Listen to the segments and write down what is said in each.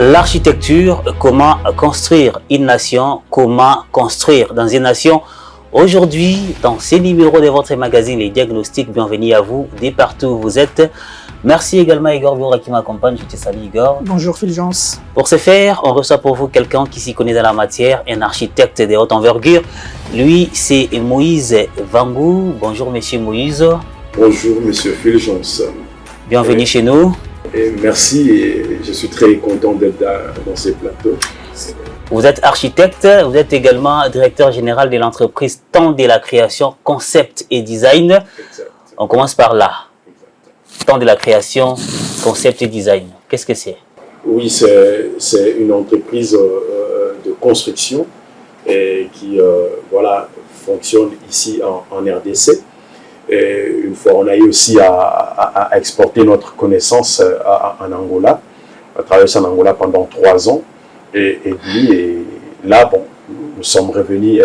L'architecture, comment construire une nation, comment construire dans une nation. Aujourd'hui, dans ces numéros de votre magazine Les Diagnostics, bienvenue à vous, dès partout où vous êtes. Merci également à Igor Boura qui m'accompagne. Je te salue Igor. Bonjour Fulgence. Pour ce faire, on reçoit pour vous quelqu'un qui s'y connaît dans la matière, un architecte de haute envergure. Lui, c'est Moïse Vangou. Bonjour Monsieur Moïse. Bonjour Monsieur Fulgence. Bienvenue chez nous. Et merci, et je suis très content d'être dans ces plateaux. Vous êtes architecte, vous êtes également directeur général de l'entreprise Temps de la création, concept et design. Exact. On commence par là. Exact. Temps de la création, concept et design. Qu'est-ce que c'est? Oui, c'est une entreprise de construction et qui fonctionne ici en RDC. Et une fois, on a eu aussi à exporter notre connaissance en Angola. On a travaillé en Angola pendant 3 ans. Et là, nous sommes revenus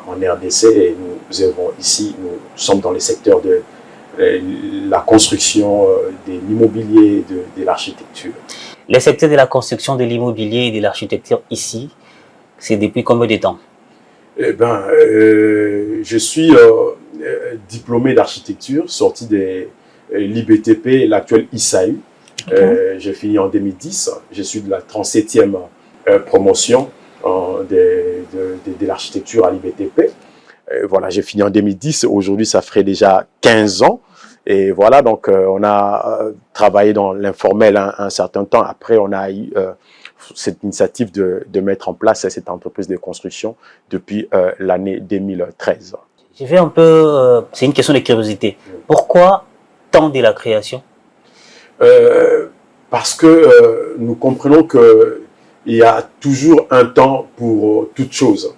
en RDC et nous œuvrons ici. Nous sommes dans le secteur de la construction, de l'immobilier et de l'architecture. Le secteur de la construction, de l'immobilier et de l'architecture ici, c'est depuis combien de temps? Eh bien, je suis diplômé d'architecture, sorti de l'IBTP, l'actuel ISAU. Okay. J'ai fini en 2010. Je suis de la 37e promotion de l'architecture à l'IBTP. Voilà, j'ai fini en 2010. Aujourd'hui, ça ferait déjà 15 ans. Et voilà, donc on a travaillé dans l'informel un certain temps. Après, on a eu cette initiative de mettre en place cette entreprise de construction depuis l'année 2013. Je vais un peu... c'est une question de curiosité. Pourquoi Temps de la création? Parce que nous comprenons qu'il y a toujours un temps pour toute chose.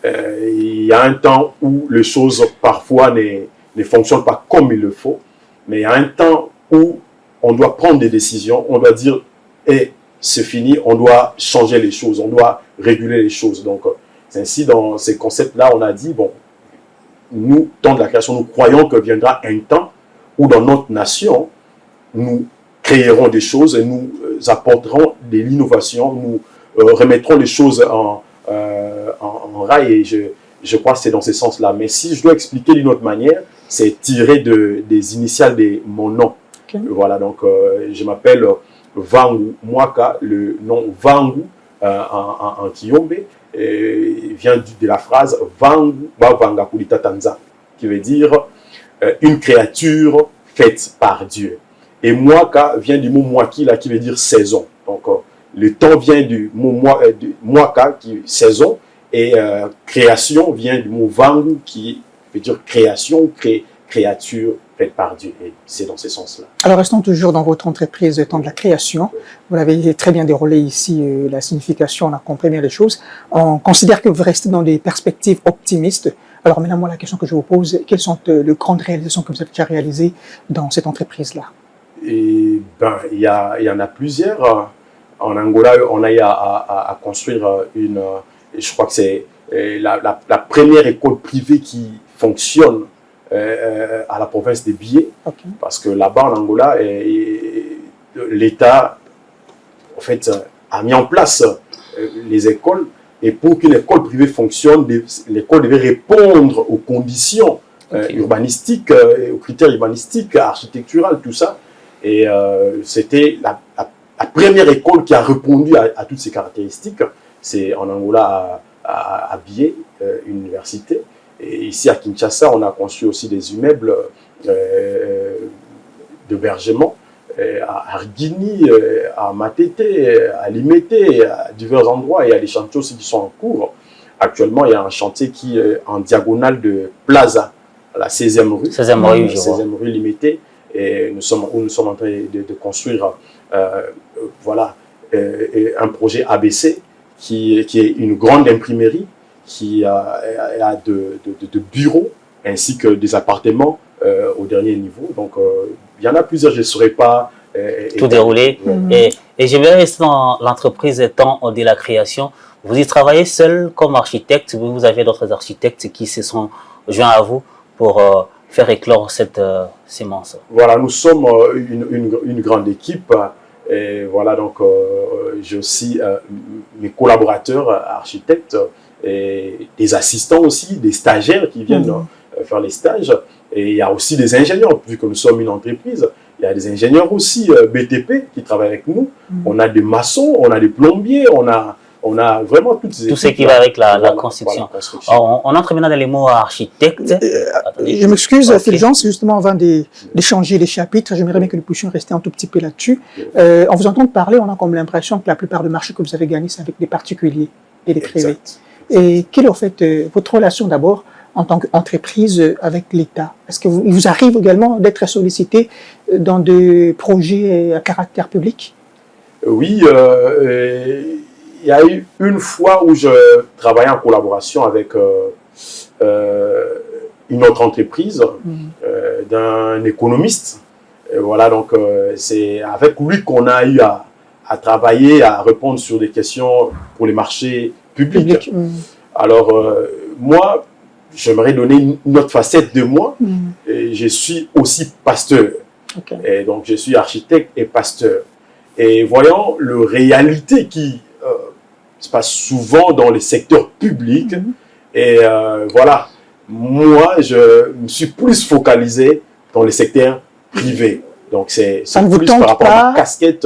Il y a un temps où les choses parfois ne fonctionnent pas comme il le faut, mais il y a un temps où on doit prendre des décisions, on doit dire hey, c'est fini, on doit changer les choses, on doit réguler les choses. Donc, c'est ainsi dans ces concepts-là, on a dit, bon, nous, temps de la création, nous croyons que viendra un temps où dans notre nation, nous créerons des choses et nous apporterons de l'innovation, nous remettrons les choses en rail et je crois que c'est dans ce sens-là. Mais si je dois expliquer d'une autre manière, c'est tiré des initiales de mon nom. Okay. Voilà, donc je m'appelle Vangou Mwaka, le nom Vangou en Kiyombe vient de la phrase Vangou Bavanga Kulita Tanza, qui veut dire une créature faite par Dieu. Et Mwaka vient du mot Mwaki, là, qui veut dire saison. Donc le temps vient du mot Mwaka, qui est saison, et création vient du mot Vangou, qui veut dire création, créature faite par Dieu. Et c'est dans ce sens-là. Alors, restons toujours dans votre entreprise de Temps de la création. Vous l'avez très bien déroulé ici, la signification, on a compris bien les choses. On considère que vous restez dans des perspectives optimistes. Alors, maintenant, moi, la question que je vous pose, quelles sont les grandes réalisations que vous avez déjà réalisées dans cette entreprise-là? Et ben, il y en a plusieurs. En Angola, on a eu à construire je crois que c'est la première école privée qui fonctionne à la province des Bié. Okay. Parce que là-bas, en Angola, l'État, en fait, a mis en place les écoles. Et pour qu'une école privée fonctionne, l'école devait répondre aux conditions urbanistiques, aux critères urbanistiques, architecturaux, tout ça. Et c'était la première école qui a répondu à toutes ces caractéristiques. C'est en Angola, à Bié, université. Et ici à Kinshasa, on a construit aussi des immeubles d'hébergement à Arguini, à Matete, à Limete, à divers endroits. Et il y a des chantiers aussi qui sont en cours. Actuellement, il y a un chantier qui est en diagonale de Plaza, à la 16e rue. 16e rue, 16e rue Limete. Et nous sommes en train de construire un projet ABC qui est une grande imprimerie qui a de bureaux ainsi que des appartements au dernier niveau. Donc, il y en a plusieurs, je ne saurais pas tout dérouler. Et j'aimerais rester dans l'entreprise Temps de la création. Vous y travaillez seul comme architecte, vous avez d'autres architectes qui se sont joints à vous pour faire éclore cette sémence? Voilà, nous sommes une grande équipe Et voilà, donc j'ai aussi mes collaborateurs architectes, et des assistants aussi, des stagiaires qui viennent faire les stages. Et il y a aussi des ingénieurs, vu que nous sommes une entreprise. Il y a des ingénieurs aussi BTP qui travaillent avec nous. On a des maçons, on a des plombiers, on a vraiment toutes ces tout ce qui va avec la construction. Alors, on entre maintenant dans les mots architecte. Je m'excuse, Fulgence, justement avant d'échanger les chapitres, j'aimerais bien que nous puissions rester un tout petit peu là-dessus. En vous entendant parler, on a comme l'impression que la plupart des marchés que vous avez gagnés, c'est avec des particuliers et des privés. Et quelle est en fait votre relation d'abord en tant qu'entreprise avec l'État? Est-ce qu'il vous arrive également d'être sollicité dans des projets à caractère public? Oui, il y a eu une fois où je travaillais en collaboration avec une autre entreprise d'un économiste. Et voilà, donc c'est avec lui qu'on a eu à travailler, à répondre sur des questions pour les marchés publics. Alors, moi, j'aimerais donner une autre facette de moi. Et je suis aussi pasteur. Et donc, je suis architecte et pasteur. Et voyons la réalité qui se passe souvent dans les secteurs publics. Et voilà, moi, je me suis plus focalisé dans les secteurs privés. Donc, c'est plus par rapport à ma casquette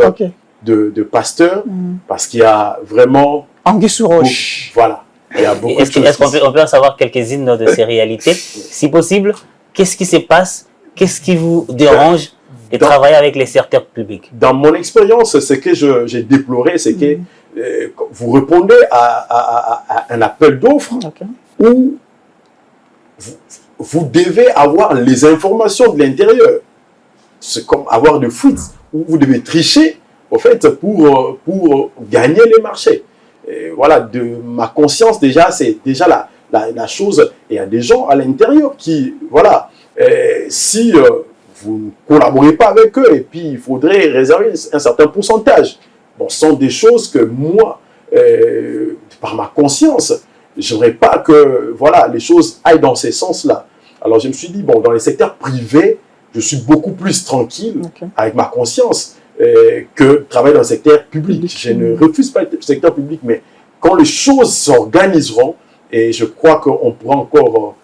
de pasteur, parce qu'il y a vraiment... Anguille sous roche. Voilà. Est-ce qu'on peut en savoir quelques-unes de ces réalités? Si possible, qu'est-ce qui se passe? Qu'est-ce qui vous dérange de travailler avec les secteurs publics? Dans mon expérience, ce que j'ai déploré, c'est que vous répondez à un appel d'offres où vous devez avoir les informations de l'intérieur. C'est comme avoir de fuites, où vous devez tricher au fait, pour gagner les marchés. Et voilà, de ma conscience déjà, c'est déjà la chose. Et il y a des gens à l'intérieur qui, voilà, si vous ne collaborez pas avec eux, et puis il faudrait réserver un certain pourcentage. Bon, ce sont des choses que moi, par ma conscience, je n'aimerais pas que voilà, les choses aillent dans ces sens-là. Alors je me suis dit, bon, dans les secteurs privés, je suis beaucoup plus tranquille avec ma conscience que travailler dans le secteur public. Je ne refuse pas le secteur public, mais quand les choses s'organiseront, et je crois qu'on pourra encore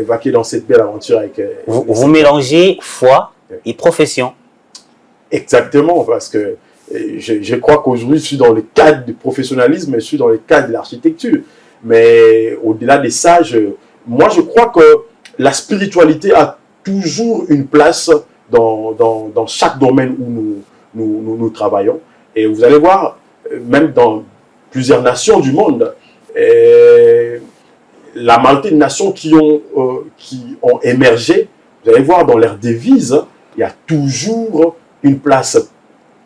vaquer dans cette belle aventure avec... vous mélangez foi et profession. Exactement, parce que je crois qu'aujourd'hui, je suis dans le cadre du professionnalisme, je suis dans le cadre de l'architecture. Mais au-delà de ça, moi, je crois que la spiritualité a toujours une place dans chaque domaine où nous travaillons. Et vous allez voir, même dans plusieurs nations du monde, la majorité de nations qui ont émergé, vous allez voir dans leurs devises, il y a toujours une place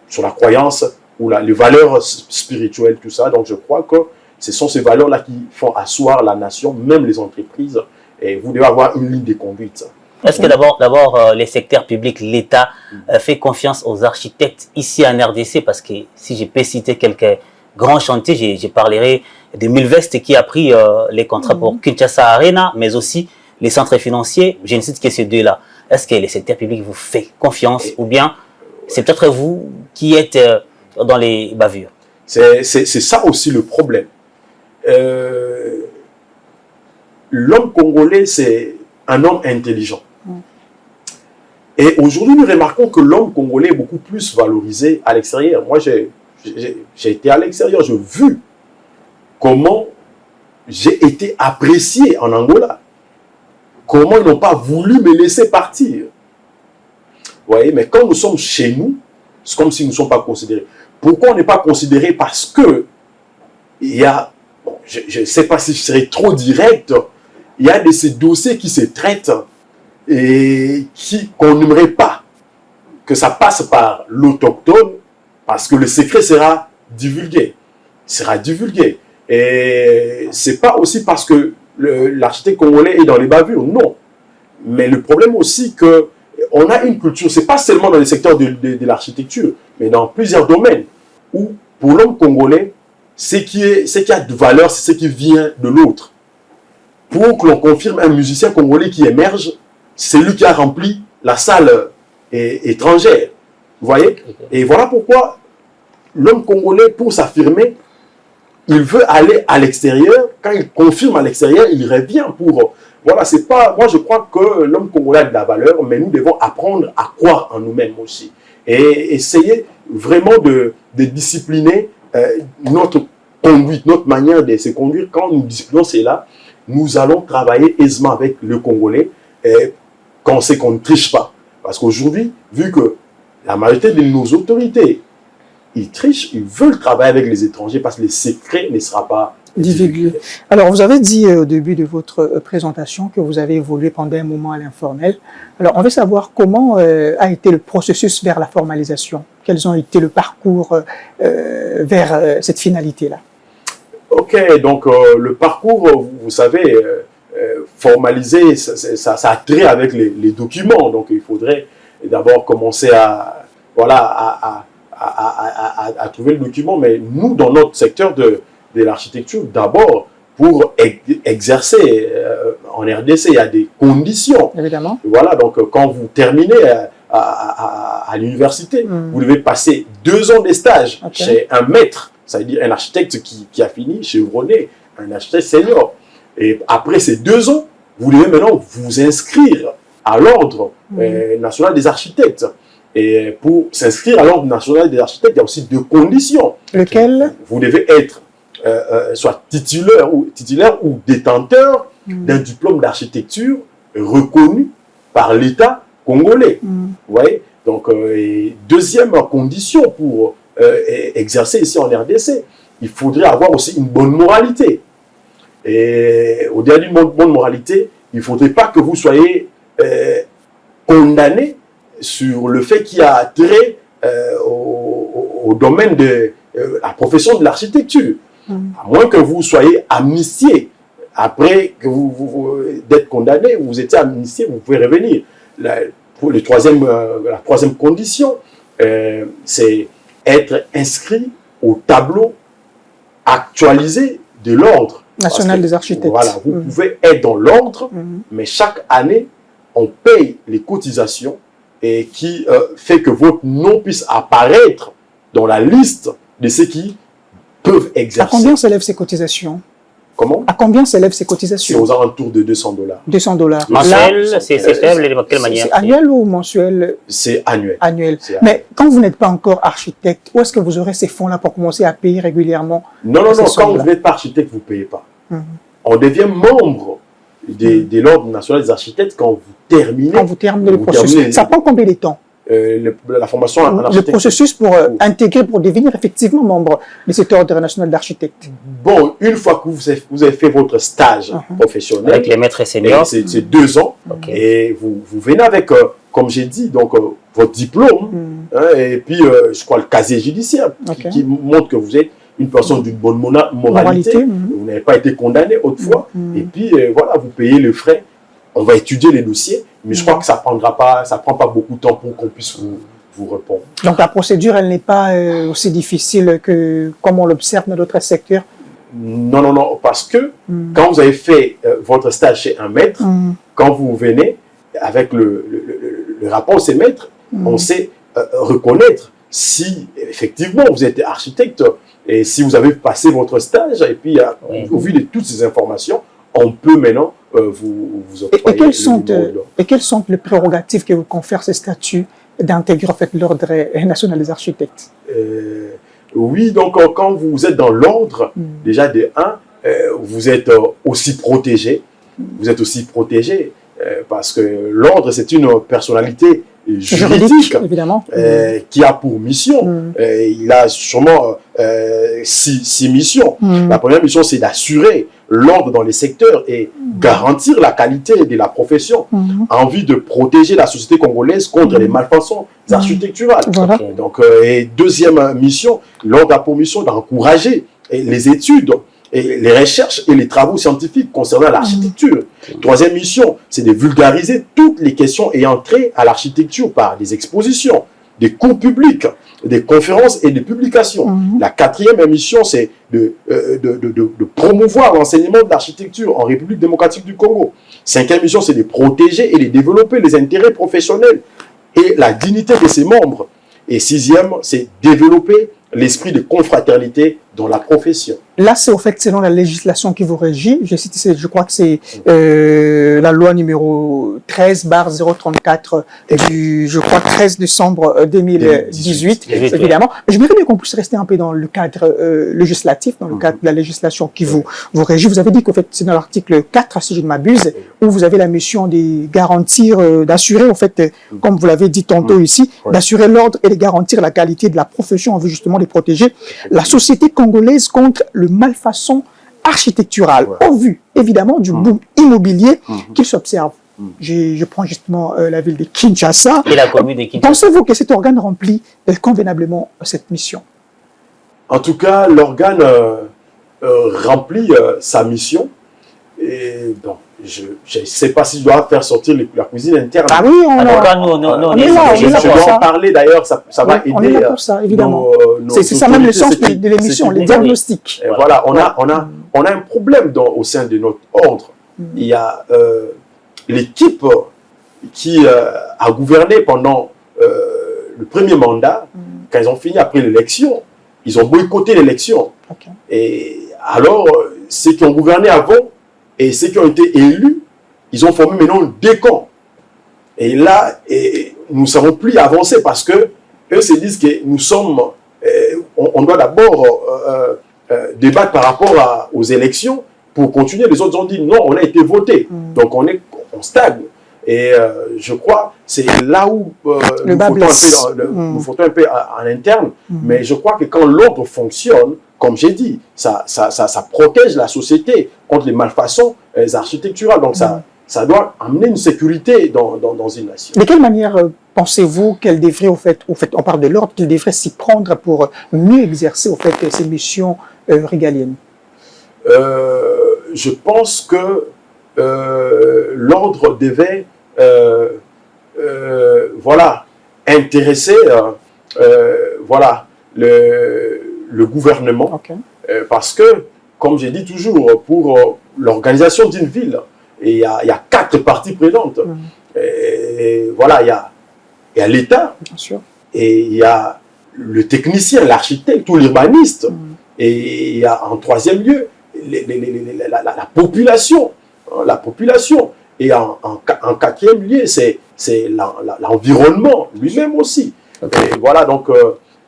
sur la croyance ou les valeurs spirituelles, tout ça. Donc je crois que ce sont ces valeurs-là qui font asseoir la nation, même les entreprises. Et vous devez avoir une ligne de conduite. Est-ce que d'abord les secteurs publics, l'État fait confiance aux architectes ici en RDC? Parce que si je peux citer quelques grands chantiers, je parlerai de Mulvest qui a pris les contrats pour Kinshasa Arena, mais aussi les centres financiers. Je ne cite que ces deux-là. Est-ce que les secteurs publics vous font confiance ou bien c'est peut-être vous qui êtes dans les bavures? C'est ça aussi le problème. L'homme congolais, c'est un homme intelligent. Et aujourd'hui, nous remarquons que l'homme congolais est beaucoup plus valorisé à l'extérieur. Moi, j'ai été à l'extérieur, j'ai vu comment j'ai été apprécié en Angola. Comment ils n'ont pas voulu me laisser partir. Vous voyez, mais quand nous sommes chez nous, c'est comme si nous ne sommes pas considérés. Pourquoi on n'est pas considéré? Parce que il y a, bon, je ne sais pas si je serais trop direct, il y a de ces dossiers qui se traitent et qu'on n'aimerait pas que ça passe par l'autochtone parce que le secret sera divulgué. Et ce n'est pas aussi parce que l'architecte congolais est dans les bavures, non. Mais le problème aussi que on a une culture, ce n'est pas seulement dans le secteur de l'architecture, mais dans plusieurs domaines où pour l'homme congolais, ce qui a de valeur, c'est ce qui vient de l'autre. Pour que l'on confirme un musicien congolais qui émerge, c'est lui qui a rempli la salle étrangère. Vous voyez? Et voilà pourquoi l'homme congolais, pour s'affirmer, il veut aller à l'extérieur. Quand il confirme à l'extérieur, il revient pour... Voilà, c'est pas... Moi, je crois que l'homme congolais a de la valeur, mais nous devons apprendre à croire en nous-mêmes aussi. Et essayer vraiment de discipliner notre conduite, notre manière de se conduire. Quand nous disciplinons cela, nous allons travailler aisément avec le Congolais quand on sait qu'on ne triche pas. Parce qu'aujourd'hui, vu que la majorité de nos autorités, ils trichent, ils veulent travailler avec les étrangers parce que le secret ne sera pas divulgué. Alors, vous avez dit au début de votre présentation que vous avez évolué pendant un moment à l'informel. Alors, on veut savoir comment a été le processus vers la formalisation. Quels ont été le parcours vers cette finalité-là? Ok, donc le parcours, vous savez, formaliser, ça a trait avec les documents. Donc, il faudrait d'abord commencer à, voilà, à trouver le document. Mais nous, dans notre secteur de l'architecture, d'abord, pour exercer en RDC, il y a des conditions. Évidemment. Voilà, donc quand vous terminez à l'université, vous devez passer 2 ans de stage chez un maître, c'est-à-dire un architecte qui a fini chevronné, un architecte senior. Et après ces 2 ans, vous devez maintenant vous inscrire à l'ordre national des architectes. Et pour s'inscrire à l'ordre national des architectes, il y a aussi 2 conditions. Lequel? Vous devez être soit titulaire ou détenteur d'un diplôme d'architecture reconnu par l'État congolais. Vous voyez? Donc, deuxième condition pour exercer ici en RDC, il faudrait avoir aussi une bonne moralité. Et au-delà d'une bonne moralité, il ne faudrait pas que vous soyez condamné sur le fait qu'il y a trait au domaine de la profession de l'architecture. À moins que vous soyez amnistié. Après que d'être condamné, vous étiez amnistié, vous pouvez revenir. Pour la troisième condition, c'est être inscrit au tableau actualisé de l'ordre national des architectes. Voilà, vous pouvez être dans l'ordre, mais chaque année, on paye les cotisations et qui fait que votre nom puisse apparaître dans la liste de ceux qui peuvent exercer. À combien s'élèvent ces cotisations? Comment? À combien s'élèvent ces cotisations? C'est aux alentours de $200. $200. Mensuel, c'est faible, de quelle manière? C'est annuel ou mensuel? C'est annuel. Annuel. Mais quand vous n'êtes pas encore architecte, où est-ce que vous aurez ces fonds-là pour commencer à payer régulièrement? Non, quand vous n'êtes pas architecte, vous ne payez pas. On devient membre de l'ordre national des architectes quand vous terminez. Quand vous terminez le processus. Ça prend combien de temps? La formation en architecture. Le processus pour intégrer, pour devenir effectivement membre de cet ordre national d'architectes. Bon, une fois que vous avez fait votre stage professionnel, avec les maîtres seniors, c'est 2 ans, et vous venez avec, comme j'ai dit, donc votre diplôme, et puis je crois le casier judiciaire qui montre que vous êtes une personne d'une bonne moralité, vous n'avez pas été condamné autrefois, et puis voilà, vous payez les frais. On va étudier les dossiers, mais je crois que ça prend pas beaucoup de temps pour qu'on puisse vous répondre. Donc la procédure, elle n'est pas aussi difficile que comme on l'observe dans d'autres secteurs? Non, parce que quand vous avez fait votre stage chez un maître, quand vous venez avec le rapport de ces maîtres, on sait reconnaître si effectivement vous êtes architecte et si vous avez passé votre stage, et puis au vu de toutes ces informations, on peut maintenant vous octroyer. Et quelles sont les prérogatives que vous confère ce statut d'intégrer en fait l'ordre national des architectes? Oui, donc quand vous êtes dans l'ordre, déjà de 1, vous êtes aussi protégé. Vous êtes aussi protégé parce que l'ordre, c'est une personnalité juridique évidemment. Qui a pour mission, il a sûrement 6 missions. La première mission, c'est d'assurer l'ordre dans les secteurs et garantir la qualité de la profession en vue de protéger la société congolaise contre les malfaçons architecturales. Voilà. Donc, et deuxième mission, l'ordre a pour mission d'encourager les études et les recherches et les travaux scientifiques concernant l'architecture. Troisième mission, c'est de vulgariser toutes les questions ayant trait à l'architecture par des expositions, des cours publics, des conférences et des publications. La quatrième mission, c'est de promouvoir l'enseignement de l'architecture en République démocratique du Congo. Cinquième mission, c'est de protéger et de développer les intérêts professionnels et la dignité de ses membres. Et sixième, c'est développer l'esprit de confraternité dans la profession. Là, c'est au fait selon la législation qui vous régit. Je crois que c'est la loi numéro 13/034 du, je crois, 13 décembre 2018, évidemment. J'aimerais bien qu'on puisse rester un peu dans le cadre législatif, dans le cadre de la législation qui vous régit. Vous avez dit qu'au fait, c'est dans l'article 4, si je ne m'abuse, où vous avez la mission de garantir, d'assurer, au fait, comme vous l'avez dit tantôt ici, d'assurer l'ordre et de garantir la qualité de la profession en vue justement de protéger la société congolaise contre le malfaçon architecturale, au vu évidemment du boom immobilier qu'il s'observe. Je prends justement la ville de Kinshasa. Et la commune de Kinshasa. Pensez-vous que cet organe remplit convenablement cette mission? En tout cas, l'organe remplit sa mission. Et bon, je ne sais pas si je dois faire sortir la cuisine interne. Ah oui, on est là, je dois en parler d'ailleurs, ça va aider. On est là pour ça, évidemment. C'est ça même le sens de l'émission, les diagnostics. Voilà, on a un problème au sein de notre ordre. Il y a l'équipe qui a gouverné pendant le premier mandat. Quand ils ont fini après l'élection, ils ont boycotté l'élection. Et alors, ceux qui ont gouverné avant et ceux qui ont été élus, ils ont formé maintenant des camps. Et là, nous ne savons plus avancer parce que eux se disent que nous sommes, on doit d'abord débattre par rapport aux élections pour continuer. Les autres ont dit non, on a été voté. Donc on stagne. Et je crois c'est là où nous fautons un peu en interne. Mais je crois que quand l'ordre fonctionne, comme j'ai dit, ça protège la société contre les malfaçons architecturales. Donc ça doit amener une sécurité dans une nation. De quelle manière pensez-vous qu'elle devrait, au fait, on parle de l'ordre, qu'il devrait s'y prendre pour mieux exercer au fait ses missions régaliennes? Je pense que l'ordre devait voilà, intéresser voilà, le gouvernement, parce que, comme j'ai dit toujours, pour l'organisation d'une ville, il y a 4 parties prenantes. Et voilà, il y a l'État, et il y a le technicien, l'architecte ou l'urbaniste, et il y a en troisième lieu la population. La population. Et en quatrième lieu, c'est l'environnement lui-même aussi. Et voilà, donc,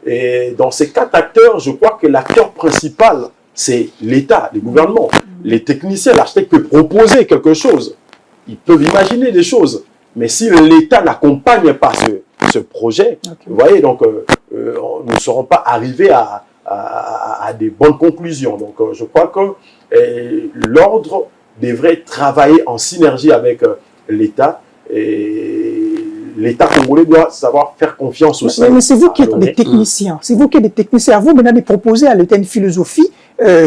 et dans ces 4 acteurs, je crois que l'acteur principal, c'est l'État, le gouvernement. Les techniciens, l'architecte peut proposer quelque chose. Ils peuvent imaginer des choses. Mais si l'État n'accompagne pas ce projet, vous voyez, donc, nous ne serons pas arrivés à des bonnes conclusions. Donc, je crois que l'ordre devrait travailler en synergie avec l'État, et l'État congolais doit savoir faire confiance aussi. Mais c'est vous qui êtes des techniciens, c'est vous qui êtes des techniciens. À vous maintenant de proposer à l'État une philosophie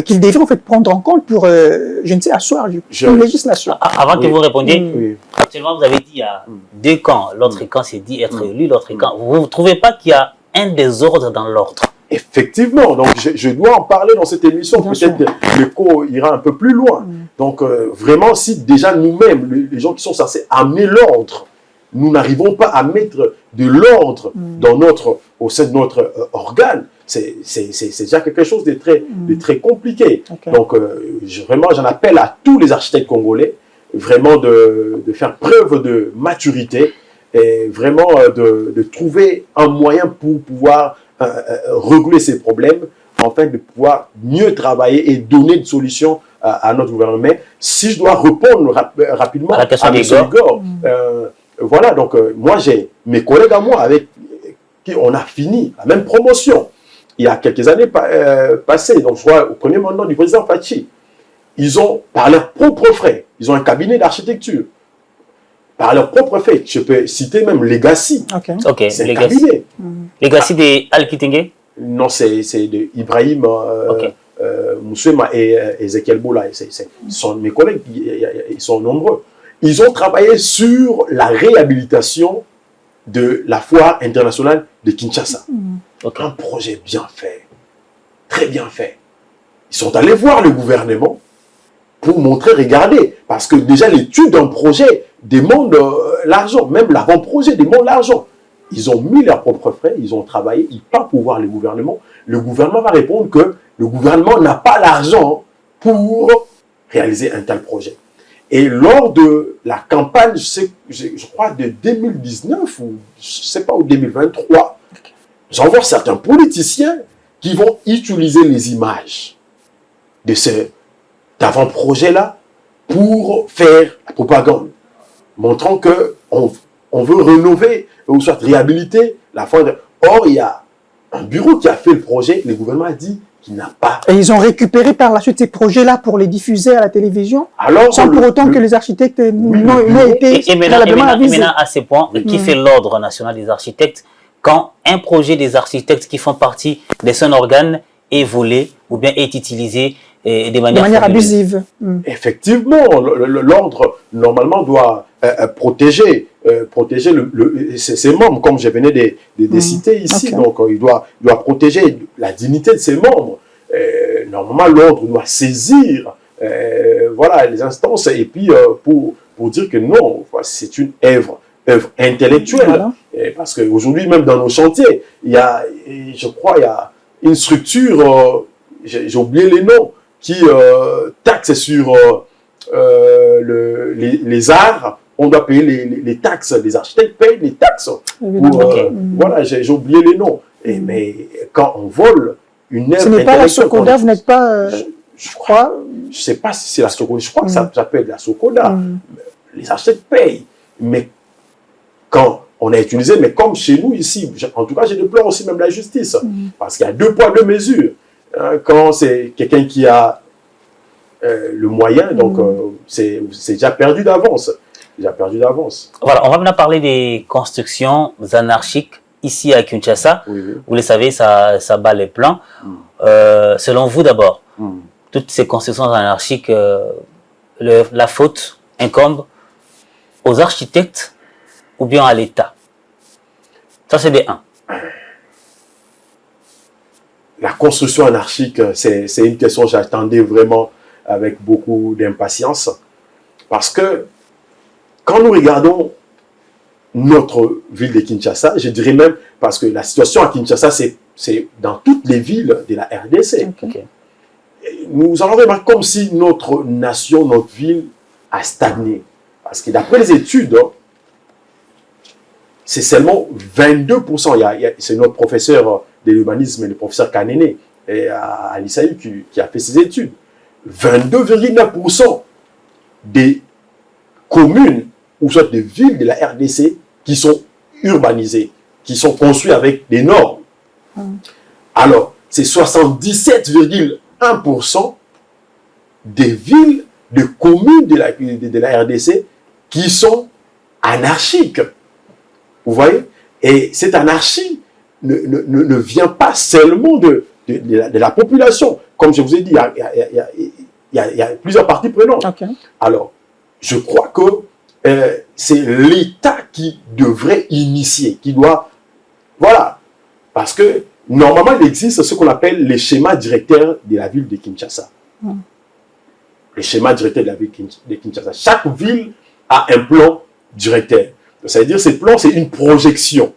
qu'il devrait en fait prendre en compte pour, je ne sais, asseoir une législation. Avant que vous répondiez, actuellement vous avez dit il y a 2 camps. L'autre camp s'est dit être élu, l'autre camp. Vous ne trouvez pas qu'il y a un désordre dans l'ordre? Effectivement, donc je dois en parler dans cette émission, peut-être que l'écho ira un peu plus loin. Donc vraiment, si déjà nous-mêmes, les gens qui sont censés amener l'ordre, nous n'arrivons pas à mettre de l'ordre au sein de notre organe, c'est déjà quelque chose de très compliqué. Donc vraiment, j'en appelle à tous les architectes congolais, vraiment de faire preuve de maturité et vraiment de trouver un moyen pour pouvoir réguler ces problèmes, afin de pouvoir mieux travailler et donner des solutions à notre gouvernement. Mais si je dois répondre rapidement à M. Igor, voilà, donc moi j'ai mes collègues à moi avec qui on a fini la même promotion il y a quelques années passées. Donc je vois au premier mandat du président Fachi, ils ont par leurs propres frais, ils ont un cabinet d'architecture. Par leurs propres faits, je peux citer même Legacy. C'est un cabinet. Legacy de Al-Kitenge? Non, c'est de Ibrahim Moussema et Ezekiel Boula. Sont mes collègues, ils sont nombreux. Ils ont travaillé sur la réhabilitation de la foire internationale de Kinshasa. Un projet bien fait, très bien fait. Ils sont allés voir le gouvernement pour montrer, regardez, parce que déjà l'étude d'un projet demande l'argent, même l'avant-projet demande l'argent. ils ont mis leurs propres frais, ils ont travaillé, ils partent pour voir le gouvernement. Le gouvernement va répondre que le gouvernement n'a pas l'argent pour réaliser un tel projet. Et lors de la campagne, je crois, de 2019 ou je ne sais pas, ou 2023, j'en vois certains politiciens qui vont utiliser les images de cet avant-projet-là pour faire la propagande, montrant qu'on veut rénover ou soit réhabiliter la foi. Or, il y a un bureau qui a fait le projet, le gouvernement a dit qu'il n'a pas. Et ils ont récupéré par la suite ces projets-là pour les diffuser à la télévision, alors, sans pour autant que les architectes n'aient été et maintenant, à ce point, qui fait l'ordre national des architectes, quand un projet des architectes qui font partie de son organe est volé ou bien est utilisé de manière abusive. Effectivement, l'ordre, normalement, doit protéger ses membres, comme je venais de citer ici. Okay. Donc, il doit protéger la dignité de ses membres. Normalement, l'ordre doit saisir voilà, les instances et puis pour dire que non, c'est une œuvre intellectuelle. Voilà. Parce qu'aujourd'hui, même dans nos chantiers, il y a, je crois, il y a une structure, j'ai oublié les noms, qui taxe sur les arts. On doit payer les taxes. Les architectes payent les taxes. Voilà, j'ai oublié les noms. Mais quand on vole une œuvre... Ce n'est pas la Socoda, vous n'êtes pas... je crois... Je ne sais pas si c'est la Socoda. Je crois que ça peut être la Socoda. Les architectes payent. Mais quand on a utilisé, mais comme chez nous ici, en tout cas, je déplore aussi même la justice. Parce qu'il y a 2 poids, 2 mesures. Quand c'est quelqu'un qui a le moyen, donc c'est déjà perdu d'avance. Voilà, on va maintenant parler des constructions anarchiques ici à Kinshasa. Vous le savez, ça bat les plans. Selon vous d'abord, toutes ces constructions anarchiques, la faute incombe aux architectes ou bien à l'État? Ça, c'est des 1. La construction anarchique, c'est une question que j'attendais vraiment avec beaucoup d'impatience. Parce que quand nous regardons notre ville de Kinshasa, je dirais même, parce que la situation à Kinshasa, c'est dans toutes les villes de la RDC. Okay. Nous allons remarquer comme si notre nation, notre ville a stagné. Parce que d'après les études, c'est seulement 22%. C'est notre professeur de l'humanisme, le professeur Kanene, à l'ISAU, qui a fait ses études. 22,9% des communes ou soit des villes de la RDC qui sont urbanisées, qui sont construites avec des normes. Alors, c'est 77,1% des villes, des communes de la RDC qui sont anarchiques. Vous voyez? Et cette anarchie ne vient pas seulement de la population. Comme je vous ai dit, il y a plusieurs parties prenantes. Okay. Alors, je crois que c'est l'État qui devrait initier, qui doit... Voilà. Parce que, normalement, il existe ce qu'on appelle les schémas directeurs de la ville de Kinshasa. Les schémas directeurs de la ville de Kinshasa. Chaque ville a un plan directeur. Ça veut dire que ce plan, c'est une projection.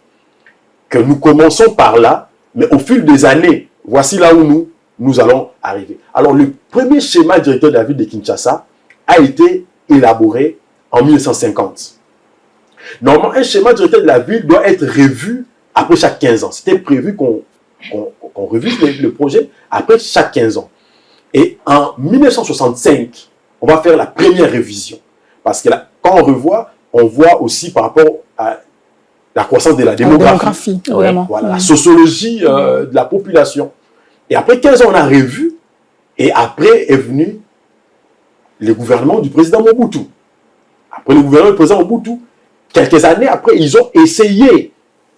Que nous commençons par là, mais au fil des années, voici là où nous allons arriver. Alors, le premier schéma directeur de la ville de Kinshasa a été élaboré en 1950. Normalement, un schéma directeur de la ville doit être revu après chaque 15 ans. C'était prévu qu'on revise le projet après chaque 15 ans. Et en 1965, on va faire la première révision. Parce que là, quand on revoit, on voit aussi par rapport à la croissance de la démographie. Voilà, la sociologie de la population. Et après 15 ans, on a revu. Et après est venu le gouvernement du président Mobutu. Après le gouvernement du président Mobutu, quelques années après, ils ont essayé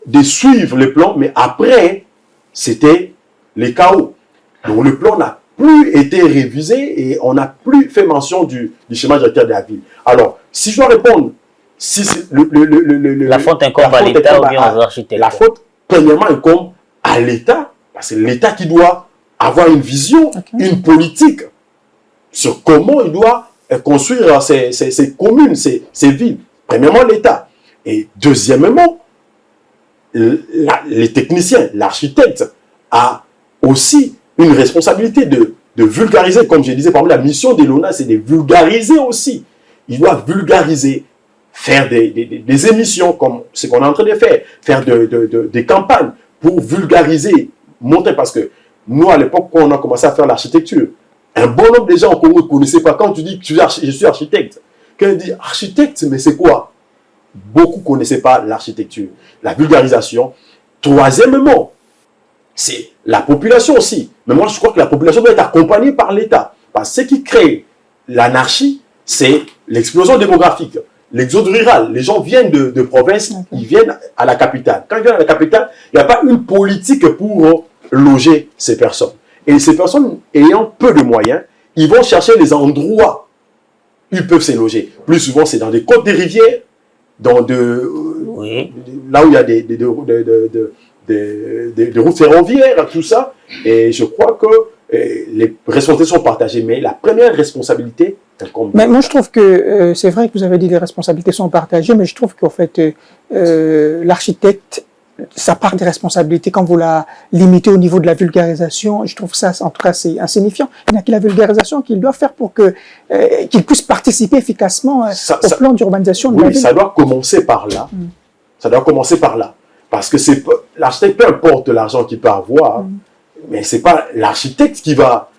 de suivre le plan, mais après, c'était le chaos. Donc le plan n'a plus été révisé et on n'a plus fait mention du schéma directeur de la ville. Alors, si je dois répondre, si la faute incombe à l'État ou bien aux architectes? La faute, premièrement, incombe à l'État, parce que l'État qui doit avoir une vision, une politique sur comment il doit construire ses communes, ses villes. Premièrement, l'État. Et deuxièmement, les techniciens, l'architecte a aussi une responsabilité de vulgariser, comme je disais, par exemple, la mission de l'ONA, c'est de vulgariser aussi. Il doit vulgariser, faire des émissions comme ce qu'on est en train de faire des campagnes pour vulgariser, montrer, parce que nous, à l'époque, quand on a commencé à faire l'architecture, un bon nombre de gens au Congo ne connaissaient pas. Quand tu dis que je suis architecte, quand on dit architecte, mais c'est quoi? Beaucoup ne connaissaient pas l'architecture, la vulgarisation. Troisièmement, c'est la population aussi. Mais moi, je crois que la population doit être accompagnée par l'État. Parce que ce qui crée l'anarchie, c'est l'explosion démographique, l'exode rural. Les gens viennent de province, ils viennent à la capitale. Quand ils viennent à la capitale, il n'y a pas une politique pour loger ces personnes. Et ces personnes ayant peu de moyens, ils vont chercher les endroits où ils peuvent se loger. Plus souvent, c'est dans des côtes des rivières, là où il y a des routes ferroviaires, tout ça. Et je crois que les responsabilités sont partagées. Mais la première responsabilité, mais moi, je trouve que c'est vrai que vous avez dit que les responsabilités sont partagées, mais je trouve qu'en fait, l'architecte, sa part des responsabilités, quand vous la limitez au niveau de la vulgarisation, je trouve ça, en tout cas, c'est insignifiant. Il n'y a que la vulgarisation qu'il doit faire pour qu'il puisse participer efficacement au plan d'urbanisation de la ville. Oui, ça doit commencer par là. Ça doit commencer par là. Parce que l'architecte, peu importe l'argent qu'il peut avoir, mais c'est pas l'architecte qui va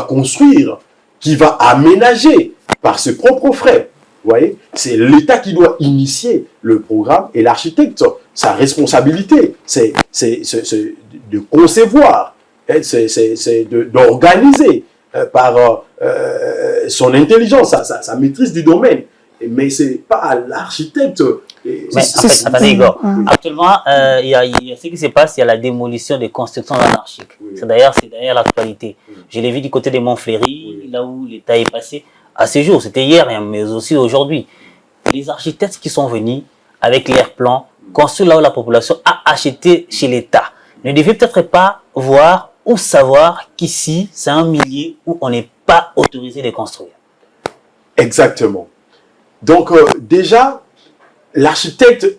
construire, qui va aménager par ses propres frais. Vous voyez, c'est l'État qui doit initier le programme et l'architecte, sa responsabilité, c'est de concevoir, c'est d'organiser par son intelligence, sa maîtrise du domaine. Mais ce n'est pas à l'architecte. Mais en fait, attendez, Igor. Actuellement, il y a ce qui se passe, il y a la démolition des constructions anarchiques. C'est d'ailleurs l'actualité. Je l'ai vu du côté de Montfléry, là où l'État est passé. À ce jour, c'était hier, mais aussi aujourd'hui. Les architectes qui sont venus avec leurs plans, construits là où la population a acheté chez l'État, ne devaient peut-être pas voir ou savoir qu'ici, c'est un milieu où on n'est pas autorisé de construire. Exactement. Donc, déjà, l'architecte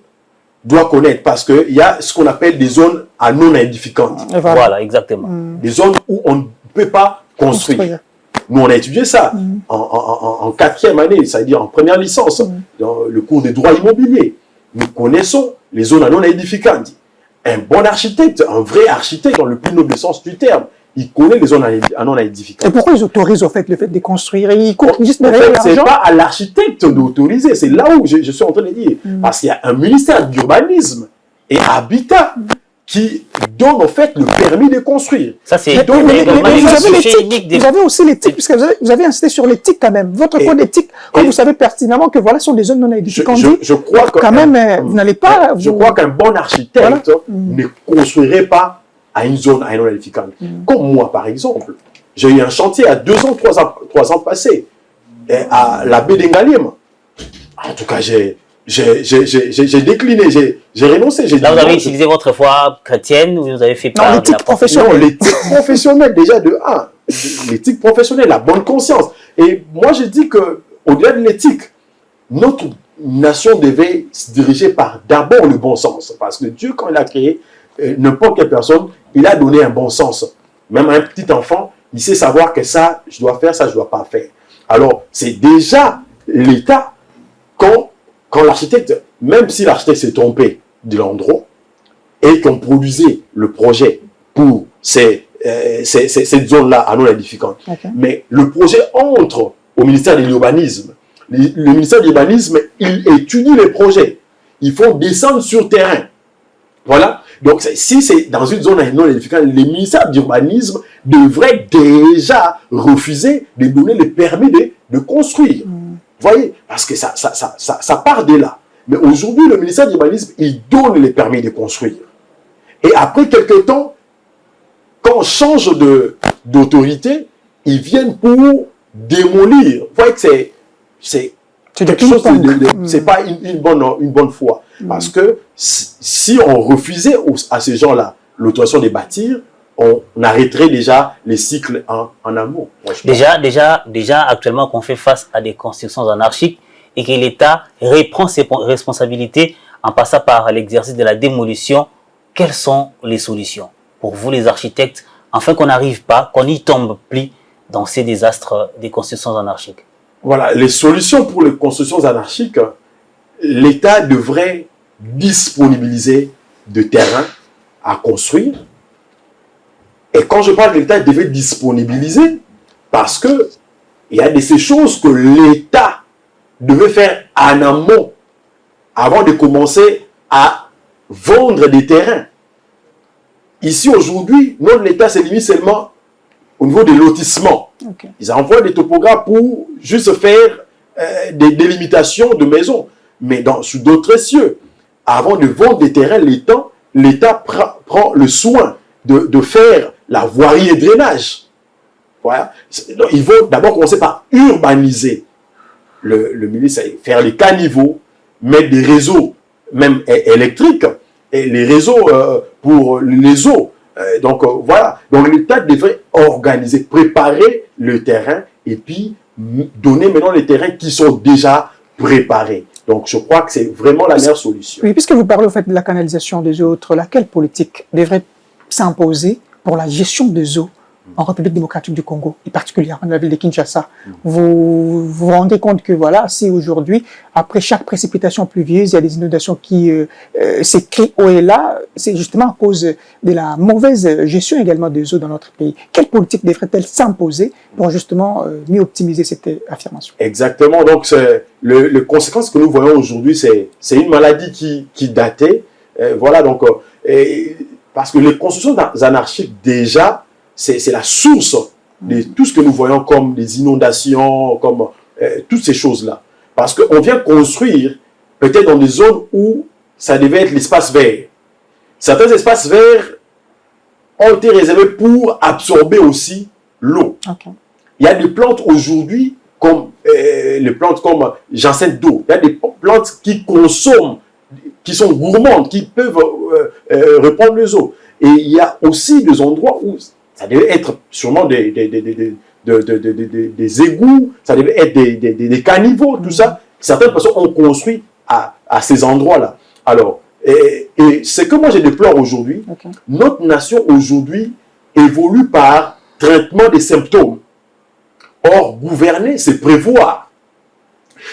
doit connaître, parce qu'il y a ce qu'on appelle des zones à non édificantes. Voilà, exactement. Des zones où on ne peut pas construire. Nous, on a étudié ça en 4e année, c'est-à-dire en première licence, dans le cours de droit immobilier. Nous connaissons les zones à non édificantes. Un bon architecte, un vrai architecte, dans le plus noble sens du terme, il connaît les zones à non édificantes. Et pourquoi ils autorisent au fait le fait de construire? Ils courent juste derrière l'argent. C'est pas à l'architecte d'autoriser, c'est là où je suis en train de dire. Parce qu'il y a un ministère d'urbanisme et habitat qui donne en fait le permis de construire. Ça, c'est vous avez aussi l'éthique, puisque vous avez insisté sur l'éthique quand même. Votre code d'éthique, quand vous savez pertinemment que voilà, sont des zones non édificantes. Je crois que quand même, vous n'allez pas. Je crois qu'un bon architecte ne construirait pas à une zone à non édificante. Comme moi, par exemple, j'ai eu un chantier à 2 ans, 3 ans passés, à la baie d'Engalim. En tout cas, j'ai décliné, j'ai renoncé. Là, vous avez utilisé votre foi chrétienne ou vous avez fait part l'éthique professionnelle. Non, l'éthique professionnelle, déjà de 1. L'éthique professionnelle, la bonne conscience. Et moi, je dis qu'au-delà de l'éthique, notre nation devait se diriger par d'abord le bon sens. Parce que Dieu, quand il a créé n'importe quelle personne, il a donné un bon sens. Même un petit enfant, il sait savoir que ça, je dois faire, ça, je ne dois pas faire. Alors, c'est déjà l'État quand l'architecte, même si l'architecte s'est trompé de l'endroit et qu'on produisait le projet pour cette zone-là à non édificante, mais le projet entre au ministère de l'urbanisme. Le ministère de l'urbanisme, il étudie les projets. Il faut descendre sur terrain. Voilà. Donc, si c'est dans une zone à non édificante, le ministère de l'urbanisme devrait déjà refuser de donner le permis de construire. Vous voyez, parce que ça part de là. Mais aujourd'hui, le ministère de l'urbanisme, il donne les permis de construire. Et après quelques temps, quand on change d'autorité, ils viennent pour démolir. Vous voyez que c'est quelque chose c'est pas une bonne foi. Parce que si on refusait à ces gens-là l'autorisation de bâtir, on arrêterait déjà les cycles en amont. Déjà, actuellement, qu'on fait face à des constructions anarchiques et que l'État reprend ses responsabilités en passant par l'exercice de la démolition, quelles sont les solutions pour vous les architectes, afin qu'on n'arrive pas, qu'on n'y tombe plus dans ces désastres des constructions anarchiques? Voilà, les solutions pour les constructions anarchiques, l'État devrait disponibiliser de terrain à construire. Et quand je parle de l'État, il devait disponibiliser parce que il y a de ces choses que l'État devait faire en amont avant de commencer à vendre des terrains. Ici, aujourd'hui, notre l'État se limite seulement au niveau des lotissements. Okay. Ils envoient des topographes pour juste faire des délimitations de maisons. Mais sous d'autres cieux, avant de vendre des terrains, l'État prend le soin de faire la voirie et drainage. Voilà. Donc, ils vont d'abord commencer par urbaniser le milieu, faire les caniveaux, mettre des réseaux, même électriques, et les réseaux pour les eaux. Donc voilà. Donc l'État devrait organiser, préparer le terrain et puis donner maintenant les terrains qui sont déjà préparés. Donc je crois que c'est vraiment la meilleure solution. Oui, puisque vous parlez au fait de la canalisation des eaux, laquelle politique devrait s'imposer pour la gestion des eaux en République démocratique du Congo, et particulièrement dans la ville de Kinshasa? Vous vous rendez compte que voilà, si aujourd'hui, après chaque précipitation pluvieuse, il y a des inondations qui s'écrient haut et là, c'est justement à cause de la mauvaise gestion également des eaux dans notre pays. Quelle politique devrait-elle s'imposer pour justement mieux optimiser cette affirmation? Exactement. Donc, les conséquences que nous voyons aujourd'hui, c'est une maladie qui datait. Voilà, donc, parce que les constructions anarchiques, déjà, c'est la source de tout ce que nous voyons comme des inondations, comme toutes ces choses-là. Parce qu'on vient construire peut-être dans des zones où ça devait être l'espace vert. Certains espaces verts ont été réservés pour absorber aussi l'eau. Okay. Il y a des plantes aujourd'hui, comme les plantes comme jacinthe d'eau. Il y a des plantes qui consomment, qui sont gourmandes, qui peuvent reprendre les eaux. Et il y a aussi des endroits où ça devait être sûrement des égouts, ça devait être des caniveaux, tout ça. Certaines personnes ont construit à ces endroits-là. Alors, et ce que moi je déplore aujourd'hui, okay. Notre nation aujourd'hui évolue par traitement des symptômes. Or, gouverner, c'est prévoir.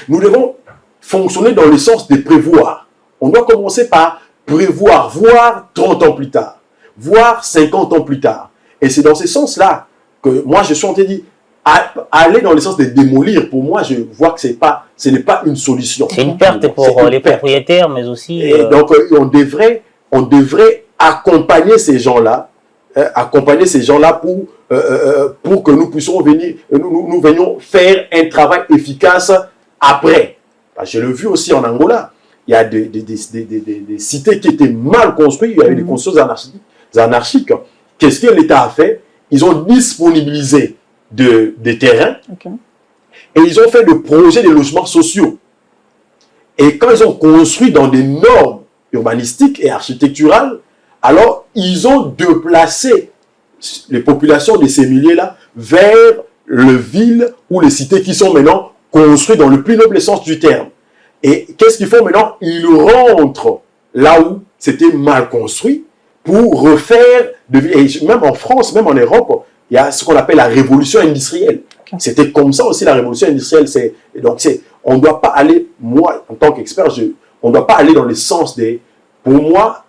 Nous devons fonctionner dans le sens de prévoir. On doit commencer par prévoir, voire 30 ans plus tard, voire 50 ans plus tard. Et c'est dans ce sens-là que moi, je suis en train de dire, aller dans le sens de démolir, pour moi, je vois que ce n'est pas une solution. C'est une perte pour les propriétaires, mais aussi... Et donc, on devrait accompagner ces gens-là, pour que nous puissions venir, nous venions faire un travail efficace après. Je l'ai vu aussi en Angola. Il y a des cités qui étaient mal construites, il y avait des constructions anarchiques. Qu'est-ce que l'État a fait? Ils ont disponibilisé des terrains, okay. Et ils ont fait des projets de logements sociaux. Et quand ils ont construit dans des normes urbanistiques et architecturales, alors ils ont déplacé les populations de ces milieux-là vers les villes ou les cités qui sont maintenant construites dans le plus noble sens du terme. Et qu'est-ce qu'ils font maintenant? Ils rentrent là où c'était mal construit pour refaire, et même en France, même en Europe, il y a ce qu'on appelle la révolution industrielle. Okay. C'était comme ça aussi la révolution industrielle. Donc on ne doit pas aller, moi en tant qu'expert, on ne doit pas aller dans le sens des... Pour moi,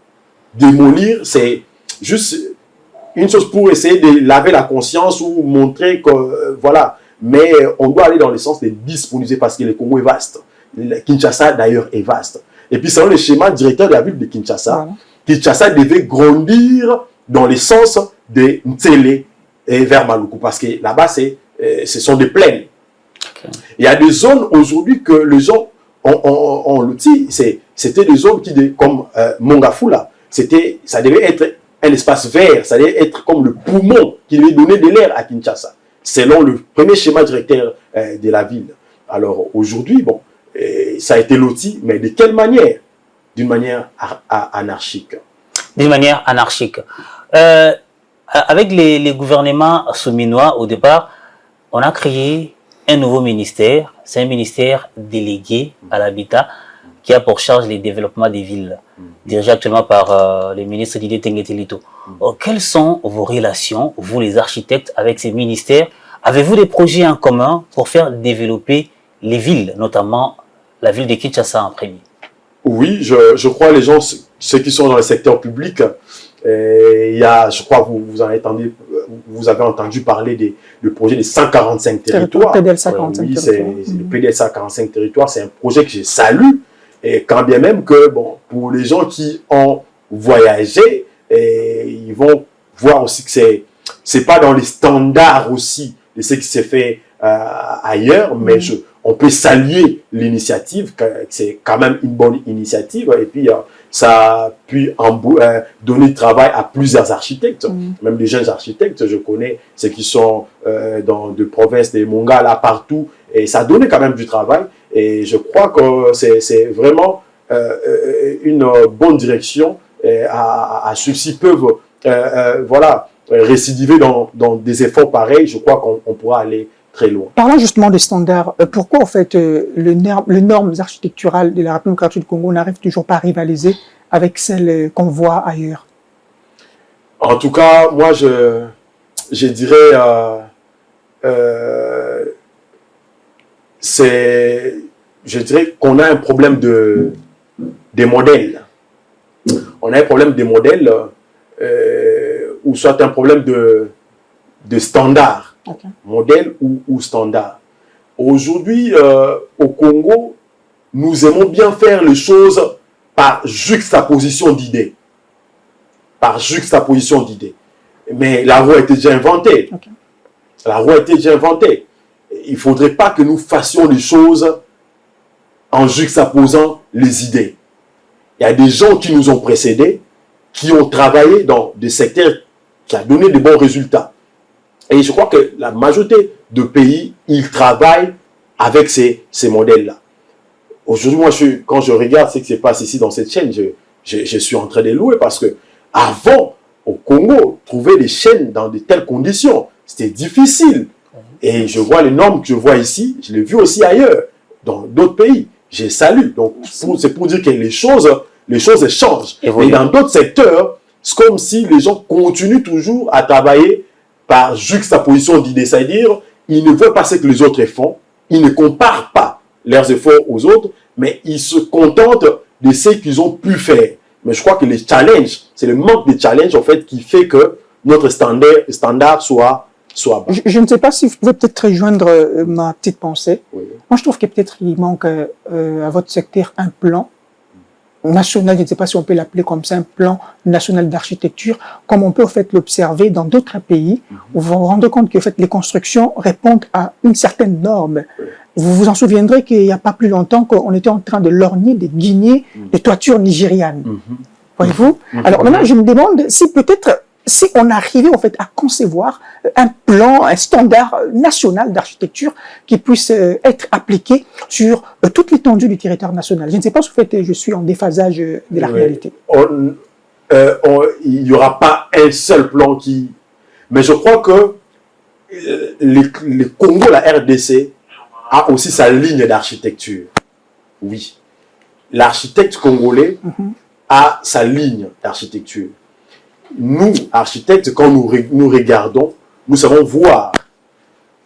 démolir, c'est juste une chose pour essayer de laver la conscience ou montrer que, voilà. Mais on doit aller dans le sens de disponibiliser parce que le Congo est vaste. Kinshasa d'ailleurs est vaste. Et puis selon le schéma directeur de la ville de Kinshasa, voilà. Kinshasa devait grandir dans le sens de Ntsele et vers Maluku, parce que là-bas, ce sont des plaines. Okay. Il y a des zones aujourd'hui que les gens ont l'outil, c'était des zones comme Mongafula, ça devait être un espace vert, ça devait être comme le poumon qui devait donner de l'air à Kinshasa, selon le premier schéma directeur de la ville. Alors aujourd'hui, bon, ça a été loti, mais de quelle manière? D'une manière anarchique. D'une manière anarchique. Avec les gouvernements souminois, au départ, on a créé un nouveau ministère. C'est un ministère délégué à l'habitat qui a pour charge les développements des villes, dirigé actuellement par le ministre Didier Tengetelito. Quelles sont vos relations, vous les architectes, avec ces ministères? Avez-vous des projets en commun pour faire développer les villes, notamment la ville de Kinshasa en premier? Oui, je crois les gens, ceux qui sont dans le secteur public, il y a, je crois que vous avez entendu parler du projet des 145 territoires. PDL 145 oui, territoires. c'est le PDL 145 territoires. C'est un projet que je salue. Et quand bien même que, bon, pour les gens qui ont voyagé, ils vont voir aussi que c'est pas dans les standards aussi de ce qui s'est fait ailleurs, mais on peut saluer l'initiative, c'est quand même une bonne initiative, et puis ça a pu donner du travail à plusieurs architectes, même des jeunes architectes, je connais ceux qui sont dans de provinces, des Mongala, partout, et ça a donné quand même du travail, et je crois que c'est vraiment une bonne direction, à ceux qui peuvent voilà, récidiver dans des efforts pareils, je crois qu'on pourra aller très loin. Parlant justement des standards, pourquoi en fait les normes architecturales de la République démocratique du Congo n'arrivent toujours pas à rivaliser avec celles qu'on voit ailleurs? En tout cas, moi je dirais je dirais qu'on a un problème des modèles. On a un problème des modèles ou soit un problème de standards. Okay. Modèle ou standard. Aujourd'hui, au Congo, nous aimons bien faire les choses par juxtaposition d'idées. Par juxtaposition d'idées. Mais la roue a été déjà inventée. Okay. La roue a été déjà inventée. Il ne faudrait pas que nous fassions les choses en juxtaposant les idées. Il y a des gens qui nous ont précédés, qui ont travaillé dans des secteurs qui ont donné de bons résultats. Et je crois que la majorité de pays, ils travaillent avec ces modèles-là. Aujourd'hui, moi, quand je regarde ce qui se passe ici dans cette chaîne, je suis en train de louer parce que avant, au Congo, trouver des chaînes dans de telles conditions, c'était difficile. Et je vois les normes que je vois ici, je l'ai vu aussi ailleurs, dans d'autres pays. Je salue. Donc, c'est pour dire que les choses changent. Et dans d'autres secteurs, c'est comme si les gens continuent toujours à travailler par juxtaposition d'idées, c'est-à-dire ils ne voient pas ce que les autres font, ils ne comparent pas leurs efforts aux autres, mais ils se contentent de ce qu'ils ont pu faire. Mais je crois que les challenges, c'est le manque de challenge en fait qui fait que notre standard soit bas. Je ne sais pas si vous pouvez peut-être rejoindre ma petite pensée. Oui. Moi, je trouve que peut-être il manque à votre secteur un plan national, je ne sais pas si on peut l'appeler comme ça, un plan national d'architecture, comme on peut en fait l'observer dans d'autres pays, où vous vous rendez compte que en fait, les constructions répondent à une certaine norme. Vous vous en souviendrez qu'il n'y a pas plus longtemps qu'on était en train de lorgner des guignées de toitures nigérianes. Voyez-vous? Alors maintenant, je me demande si peut-être, si on arrivait en fait à concevoir un plan, un standard national d'architecture qui puisse être appliqué sur toute l'étendue du territoire national. Je ne sais pas si en fait je suis en déphasage de la réalité. Il n'y aura pas un seul plan qui... Mais je crois que le Congo, la RDC, a aussi sa ligne d'architecture. Oui. L'architecte congolais a sa ligne d'architecture. Nous, architectes, quand nous regardons, nous savons voir.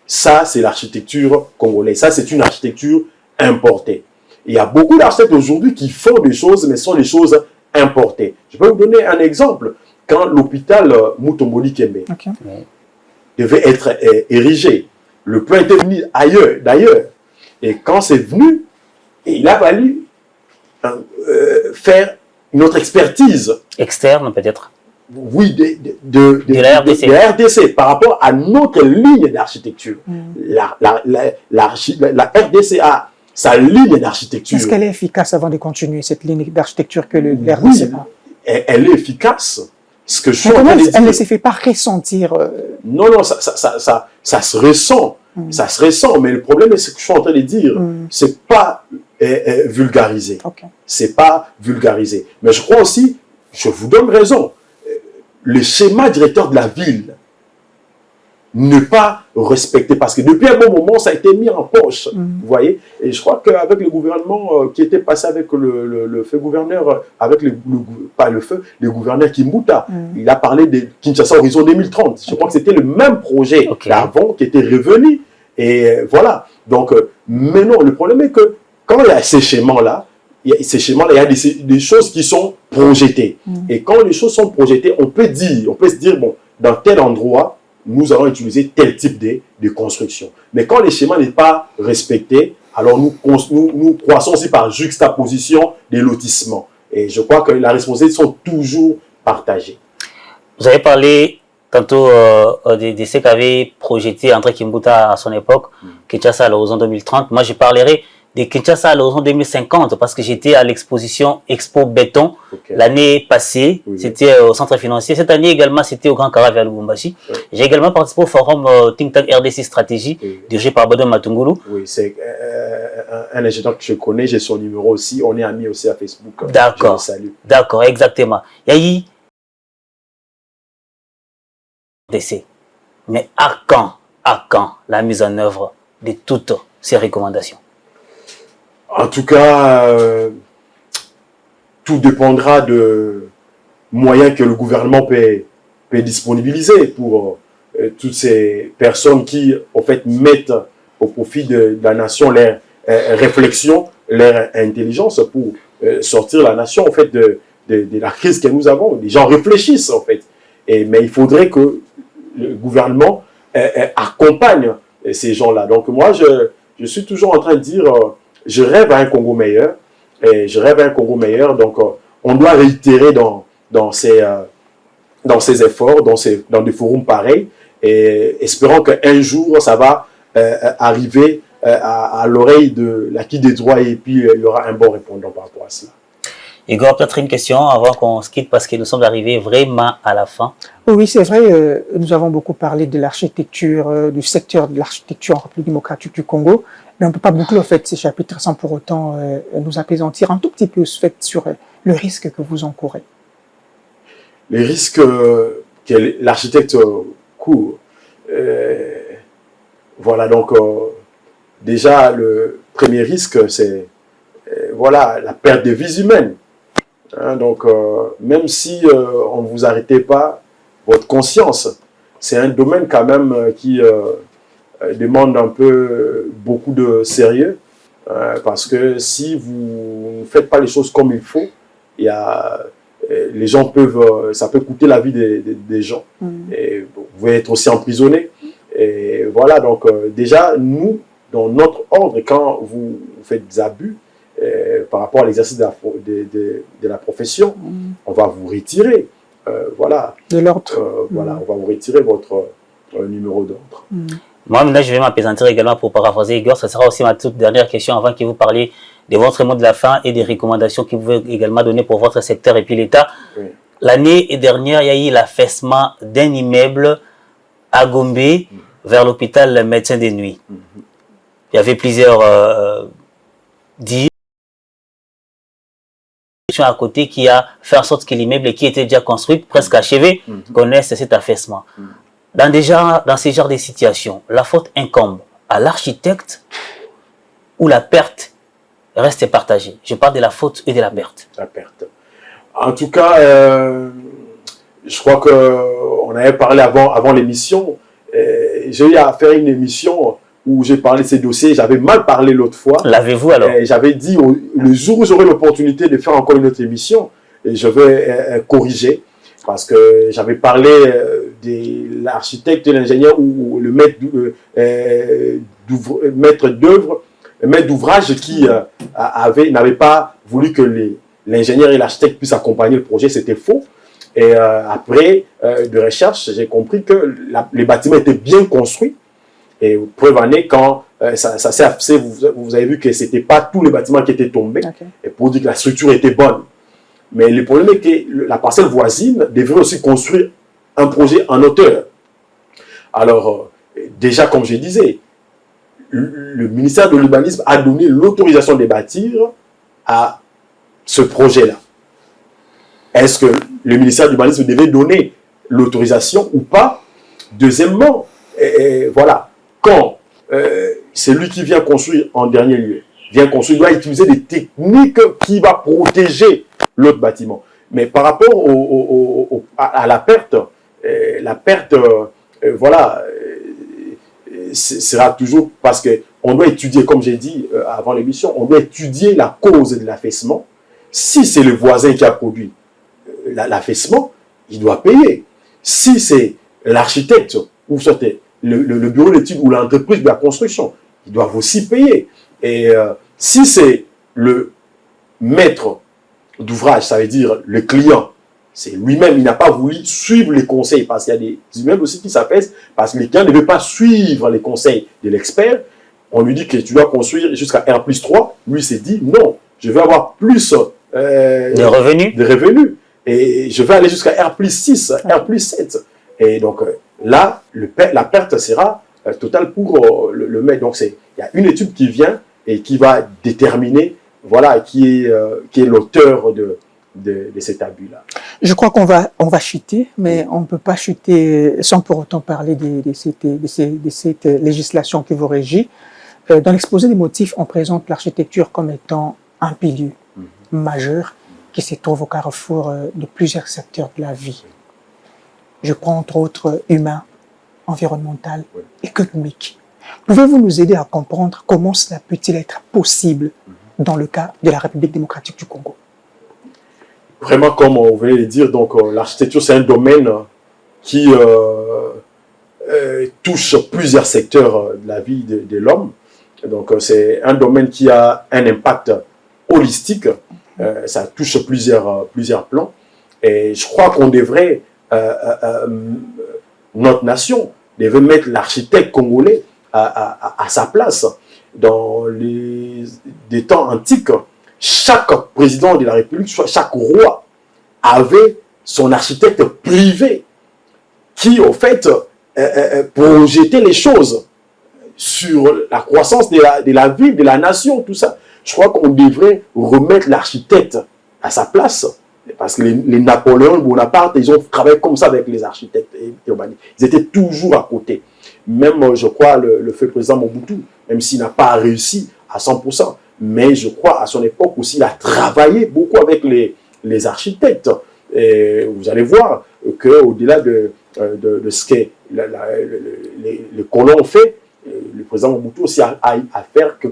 Ça, c'est l'architecture congolaise. Ça, c'est une architecture importée. Il y a beaucoup d'architectes aujourd'hui qui font des choses, mais ce sont des choses importées. Je peux vous donner un exemple. Quand l'hôpital Mutomboli Kembe devait être érigé, le plan était venu d'ailleurs. Et quand c'est venu, il a fallu faire une autre expertise. Externe, peut-être? Oui, de la RDC par rapport à notre ligne d'architecture. La RDC a sa ligne d'architecture. Est-ce qu'elle est efficace avant de continuer cette ligne d'architecture que le RDC oui, a? Elle est efficace. Ce que je suis elle ne se fait pas ressentir. Non, ça se ressent. Ça se ressent, mais le problème, c'est ce que je suis en train de dire. C'est pas vulgarisé. C'est pas vulgarisé. Mais je crois aussi, je vous donne raison, le schéma directeur de la ville ne pas respecter, parce que depuis un bon moment, ça a été mis en poche, vous voyez. Et je crois qu'avec le gouvernement qui était passé avec le feu gouverneur, avec pas le feu, le gouverneur Kimbuta, il a parlé de Kinshasa Horizon 2030. Je crois que c'était le même projet d'avant qui était revenu. Et voilà. Donc, maintenant, le problème est que quand il y a ces schémas-là, il y a des choses qui sont projetées. Et quand les choses sont projetées, on peut se dire, bon, dans tel endroit, nous allons utiliser tel type de construction. Mais quand les schémas n'est pas respecté, alors nous croissons aussi par juxtaposition des lotissements. Et je crois que la responsabilité sont toujours partagées. Vous avez parlé tantôt de ce qu'avait projeté André Kimbuta à son époque, Kinshasa à l'horizon 2030. Moi, je parlerai de Kinshasa à l'horizon 2050 parce que j'étais à l'exposition Expo Béton l'année passée, c'était au centre financier. Cette année également, c'était au Grand Kara vers Lubumbashi. J'ai également participé au forum Think Tank RDC Stratégie, dirigé par Badon Matungulu. Oui, c'est un ingénieur que je connais, j'ai son numéro aussi, on est amis aussi à Facebook. D'accord, d'accord, exactement. Il y a eu d'essai. Mais à quand la mise en œuvre de toutes ces recommandations? En tout cas, tout dépendra de moyens que le gouvernement peut disponibiliser pour toutes ces personnes qui, en fait, mettent au profit de la nation leur réflexion, leur intelligence pour sortir la nation, en fait, de la crise que nous avons. Les gens réfléchissent, en fait. Mais il faudrait que le gouvernement accompagne ces gens-là. Donc, moi, je suis toujours en train de dire... je rêve à un Congo meilleur, et je rêve à un Congo meilleur, donc on doit réitérer dans ces efforts, dans des forums pareils, et espérons qu'un jour, ça va arriver à l'oreille de l'acquis des droits, et puis il y aura un bon répondant par rapport à cela. Igor, peut-être une question avant qu'on se quitte parce que nous sommes arrivés vraiment à la fin. Oui, c'est vrai, nous avons beaucoup parlé de l'architecture, du secteur de l'architecture en République démocratique du Congo, mais on ne peut pas boucler en fait, ces chapitres sans pour autant nous apaisantir un tout petit peu sur le risque que vous encourez. Les risques que l'architecte court. Voilà, donc déjà le premier risque, c'est voilà, la perte de vies humaines. Hein, donc, même si on ne vous arrêtait pas, votre conscience, c'est un domaine quand même qui demande un peu beaucoup de sérieux, parce que si vous ne faites pas les choses comme il faut, les gens peuvent, ça peut coûter la vie des gens. Et vous pouvez être aussi emprisonné. Et voilà, donc déjà, nous, dans notre ordre, quand vous faites des abus, par rapport à l'exercice de la profession, on va vous retirer, voilà, de l'ordre. Voilà, on va vous retirer votre numéro d'ordre. Moi, maintenant, je vais m'apaisantir également pour paraphraser Igor. Ce sera aussi ma toute dernière question avant que vous parliez de votre mot de la fin et des recommandations que vous pouvez également donner pour votre secteur et puis l'État. L'année dernière, il y a eu l'affaissement d'un immeuble à Gombe vers l'hôpital médecin de nuit. Il y avait plusieurs dires à côté qui a fait en sorte que l'immeuble qui était déjà construit, presque achevé, connaisse cet affaissement. Dans ce genre de situations, la faute incombe à l'architecte ou la perte reste partagée. Je parle de la faute et de la perte. La perte. En tout cas, je crois qu'on avait parlé avant l'émission. J'ai eu à faire une émission où j'ai parlé de ces dossiers. J'avais mal parlé l'autre fois. L'avez-vous alors? J'avais dit, le jour où j'aurai l'opportunité de faire encore une autre émission, je vais corriger. Parce que j'avais parlé de l'architecte, de l'ingénieur ou le maître d'ouvrage qui n'avait pas voulu que l'ingénieur et l'architecte puissent accompagner le projet. C'était faux. Et après de recherche, j'ai compris que les bâtiments étaient bien construits. Et preuve en est, quand ça s'est affiché, vous avez vu que ce n'était pas tous les bâtiments qui étaient tombés. Et pour dire que la structure était bonne. Mais le problème est que la parcelle voisine devrait aussi construire un projet en hauteur. Alors, déjà, comme je disais, le ministère de l'Urbanisme a donné l'autorisation de bâtir à ce projet-là. Est-ce que le ministère de l'Urbanisme devait donner l'autorisation ou pas? Deuxièmement, voilà, quand c'est lui qui vient construire en dernier lieu, vient construire, il doit utiliser des techniques qui vont protéger l'autre bâtiment. Mais par rapport à la perte, voilà, sera toujours parce qu'on doit étudier, comme j'ai dit avant l'émission, on doit étudier la cause de l'affaissement. Si c'est le voisin qui a produit l'affaissement, il doit payer. Si c'est l'architecte ou soit le bureau d'études ou l'entreprise de la construction, ils doivent aussi payer. Et si c'est le maître d'ouvrage, ça veut dire le client, c'est lui-même, il n'a pas voulu suivre les conseils, parce qu'il y a des immeubles aussi qui s'affaissent, parce que les clients ne veulent pas suivre les conseils de l'expert. On lui dit que tu dois construire jusqu'à R+3, lui s'est dit non, je veux avoir plus de revenus, et je vais aller jusqu'à R+6, R+7. Et donc là, la perte sera totale pour le maître. Donc il y a une étude qui vient et qui va déterminer, voilà, qui est l'auteur de cet abus-là. Je crois qu'on va chuter, mais on ne peut pas chuter sans pour autant parler de cette législation qui vous régit. Dans l'exposé des motifs, on présente l'architecture comme étant un pilier majeur qui se trouve au carrefour de plusieurs secteurs de la vie. Je prends entre autres humain, environnemental, économique. Pouvez-vous nous aider à comprendre comment cela peut-il être possible dans le cas de la République démocratique du Congo? Vraiment, comme on venait de dire, donc l'architecture, c'est un domaine qui touche plusieurs secteurs de la vie de l'homme. Donc, c'est un domaine qui a un impact holistique. Ça touche plusieurs plans. Et je crois qu'on devrait, notre nation devait mettre l'architecte congolais à sa place. Dans des temps antiques, chaque président de la République, chaque roi, avait son architecte privé qui, au fait, projetait les choses sur la croissance de la ville, de la nation, tout ça. Je crois qu'on devrait remettre l'architecte à sa place, parce que les Napoléon Bonaparte, ils ont travaillé comme ça avec les architectes urbanistes. Ils étaient toujours à côté. Même, je crois, le feu président Mobutu, même s'il n'a pas réussi à 100%, mais je crois à son époque aussi, il a travaillé beaucoup avec les architectes. Et vous allez voir qu'au-delà de ce que les colons ont fait, le président Mobutu aussi a faire que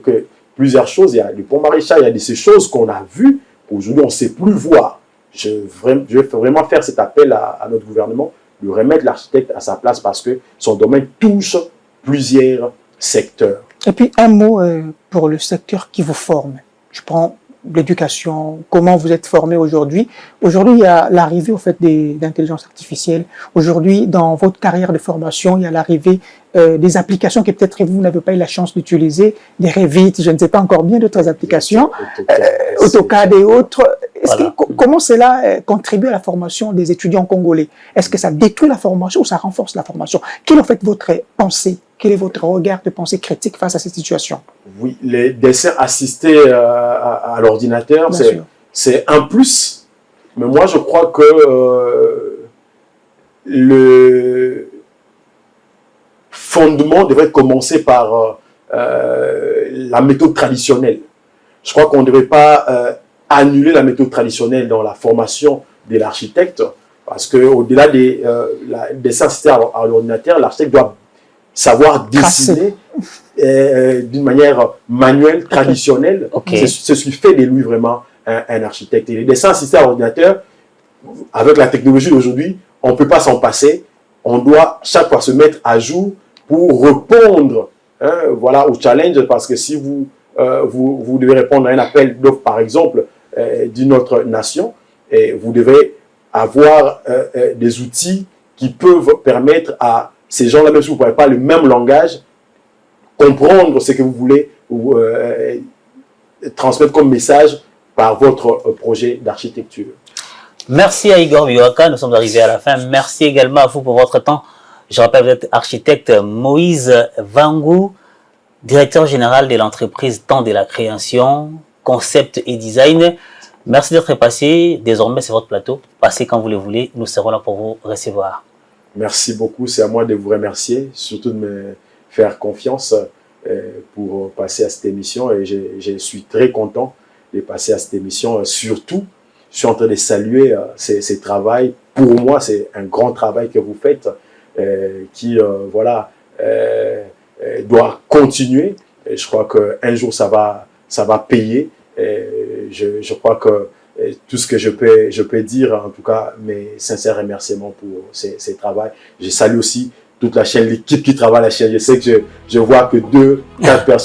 plusieurs choses. Il y a le pont Maréchal, il y a de ces choses qu'on a vues, aujourd'hui on ne sait plus voir. Je vais vraiment faire cet appel à notre gouvernement de remettre l'architecte à sa place parce que son domaine touche plusieurs secteurs. Et puis un mot pour le secteur qui vous forme. Je prends l'éducation, comment vous êtes formé aujourd'hui. Aujourd'hui, il y a l'arrivée au fait d'intelligence artificielle. Aujourd'hui, dans votre carrière de formation, il y a l'arrivée des applications que peut-être vous n'avez pas eu la chance d'utiliser, des Revit, je ne sais pas encore bien d'autres applications, AutoCAD et autres. Voilà. Comment cela contribue à la formation des étudiants congolais? Est-ce que ça détruit la formation ou ça renforce la formation? Quelle est en fait votre pensée? Quel est votre regard de pensée critique face à cette situation? Oui, les dessins assistés à l'ordinateur, c'est un plus. Mais moi, je crois que le fondement devrait commencer par la méthode traditionnelle. Je crois qu'on ne devrait pas annuler la méthode traditionnelle dans la formation de l'architecte, parce qu'au-delà des dessins assistés à l'ordinateur, l'architecte doit savoir dessiner d'une manière manuelle, traditionnelle. C'est ce qui fait de lui vraiment un architecte. Et les dessins assistés à l'ordinateur, avec la technologie d'aujourd'hui, on ne peut pas s'en passer. On doit chaque fois se mettre à jour pour répondre voilà, au challenge, parce que si vous devez répondre à un appel d'offres, par exemple, d'une autre nation, et vous devez avoir des outils qui peuvent permettre à ces gens-là, même si vous ne parlez pas le même langage, comprendre ce que vous voulez transmettre comme message par votre projet d'architecture. Merci à Igor Biwaka, nous sommes arrivés à la fin. Merci également à vous pour votre temps. Je rappelle, vous êtes architecte Moïse Vangou, directeur général de l'entreprise Temps de la Création, Concept et Design. Merci d'être passé. Désormais, c'est votre plateau. Passez quand vous le voulez. Nous serons là pour vous recevoir. Merci beaucoup. C'est à moi de vous remercier, surtout de me faire confiance pour passer à cette émission. Et je suis très content de passer à cette émission. Surtout, je suis en train de saluer ces travaux. Pour moi, c'est un grand travail que vous faites qui, voilà, doit continuer. Et je crois qu'un jour, ça va payer. Je crois que tout ce que je peux dire, en tout cas, mes sincères remerciements pour ces travaux. Je salue aussi toute la chaîne, l'équipe qui travaille à la chaîne. Je sais que je vois que 2-4 personnes